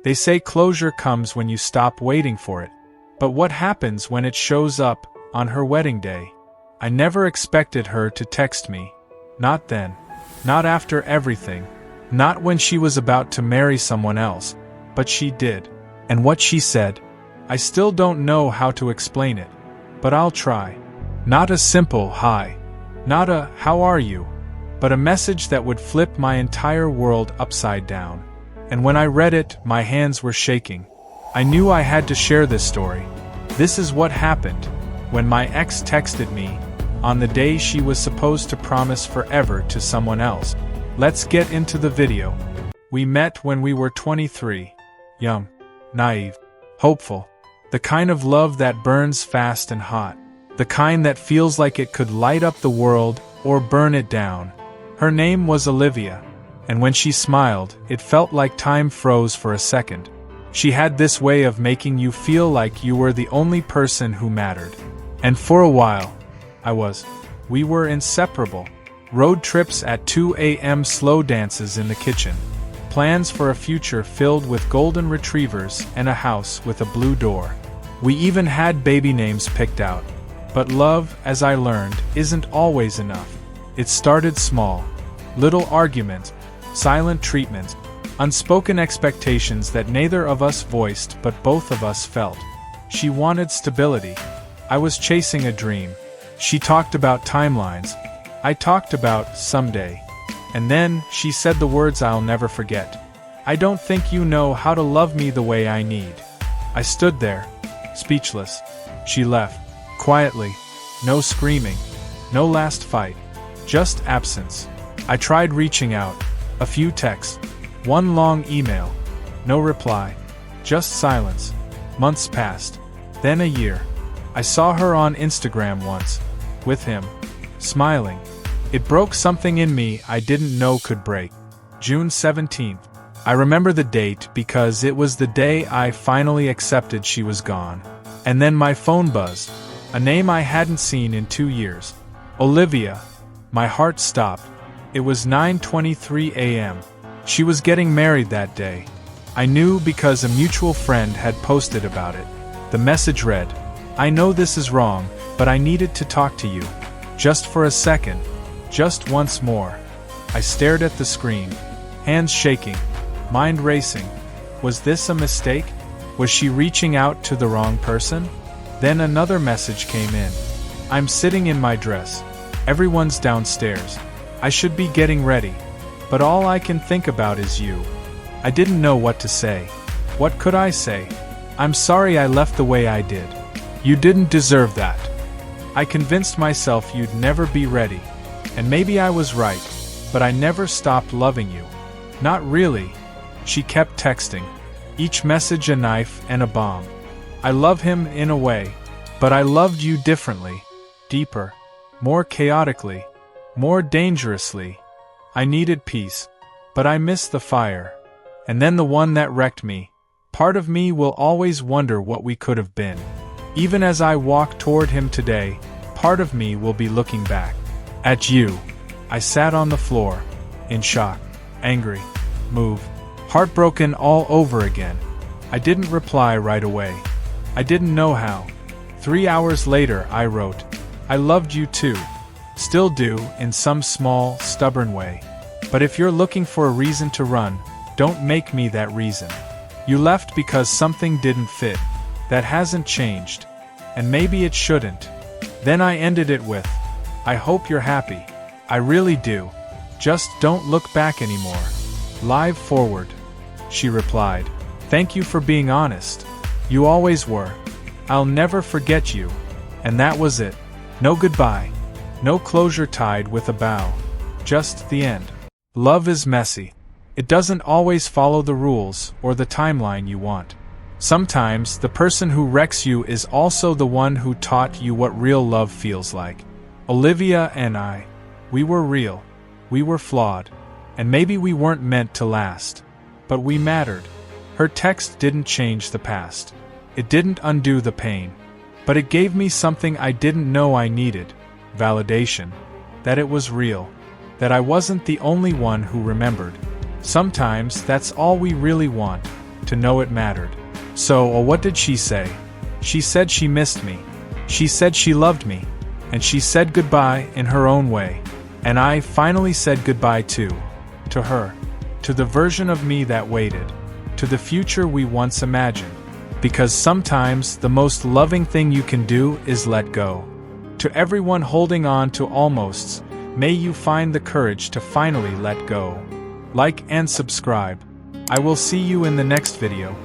They say closure comes when you stop waiting for it. But what happens when it shows up on her wedding day? I never expected her to text me. Not then. Not after everything. Not when she was about to marry someone else. But she did. And what she said, I still don't know how to explain it. But I'll try. Not a simple hi. Not a how are you? But a message that would flip my entire world upside down. And when I read it, my hands were shaking. I knew I had to share this story. This is what happened when my ex texted me on the day she was supposed to promise forever to someone else. Let's get into the video. We met when we were 23. Young, naive, hopeful. The kind of love that burns fast and hot. The kind that feels like it could light up the world or burn it down. Her name was Olivia, and when she smiled, it felt like time froze for a second. She had this way of making you feel like you were the only person who mattered. And for a while, we were inseparable. Road trips at 2 a.m., slow dances in the kitchen. Plans for a future filled with golden retrievers and a house with a blue door. We even had baby names picked out. But love, as I learned, isn't always enough. It started small. Little arguments, silent treatment, unspoken expectations that neither of us voiced but both of us felt. She wanted stability. I was chasing a dream. She talked about timelines. I talked about someday. And then she said the words I'll never forget. I don't think you know how to love me the way I need. I stood there, speechless. She left, quietly. No screaming. No last fight. Just absence. I tried reaching out. A few texts. One long email. No reply. Just silence. Months passed. Then a year. I saw her on Instagram once. With him. Smiling. It broke something in me I didn't know could break. June 17th. I remember the date because it was the day I finally accepted she was gone. And then my phone buzzed. A name I hadn't seen in 2 years. Olivia. My heart stopped. It was 9:23 a.m. She was getting married that day. I knew because a mutual friend had posted about it. The message read, I know this is wrong, but I needed to talk to you. Just for a second. Just once more. I stared at the screen. Hands shaking. Mind racing. Was this a mistake? Was she reaching out to the wrong person? Then another message came in. I'm sitting in my dress. Everyone's downstairs. I should be getting ready. But all I can think about is you. I didn't know what to say. What could I say? I'm sorry I left the way I did. You didn't deserve that. I convinced myself you'd never be ready. And maybe I was right, but I never stopped loving you. Not really. She kept texting. Each message a knife and a bomb. I love him in a way, but I loved you differently. Deeper. More chaotically. More dangerously. I needed peace, but I missed the fire. And then the one that wrecked me. Part of me will always wonder what we could have been. Even as I walk toward him today, part of me will be looking back. At you. I sat on the floor. In shock. Angry. Moved. Heartbroken all over again. I didn't reply right away. I didn't know how. 3 hours later I wrote, I loved you too. Still do, in some small, stubborn way. But if you're looking for a reason to run, don't make me that reason. You left because something didn't fit. That hasn't changed. And maybe it shouldn't. Then I ended it with, I hope you're happy. I really do. Just don't look back anymore. Live forward. She replied, thank you for being honest. You always were. I'll never forget you. And that was it. No goodbye. No closure tied with a bow. Just the end. Love is messy. It doesn't always follow the rules or the timeline you want. Sometimes the person who wrecks you is also the one who taught you what real love feels like. Olivia and I. We were real. We were flawed. And maybe we weren't meant to last. But we mattered. Her text didn't change the past. It didn't undo the pain. But it gave me something I didn't know I needed. Validation. That it was real. That I wasn't the only one who remembered. Sometimes that's all we really want. to know it mattered. So, what did she say? She said she missed me. She said she loved me. And she said goodbye in her own way. And I finally said goodbye too. To her. To the version of me that waited. To the future we once imagined. Because sometimes the most loving thing you can do is let go. To everyone holding on to almosts, may you find the courage to finally let go. Like and subscribe. I will see you in the next video.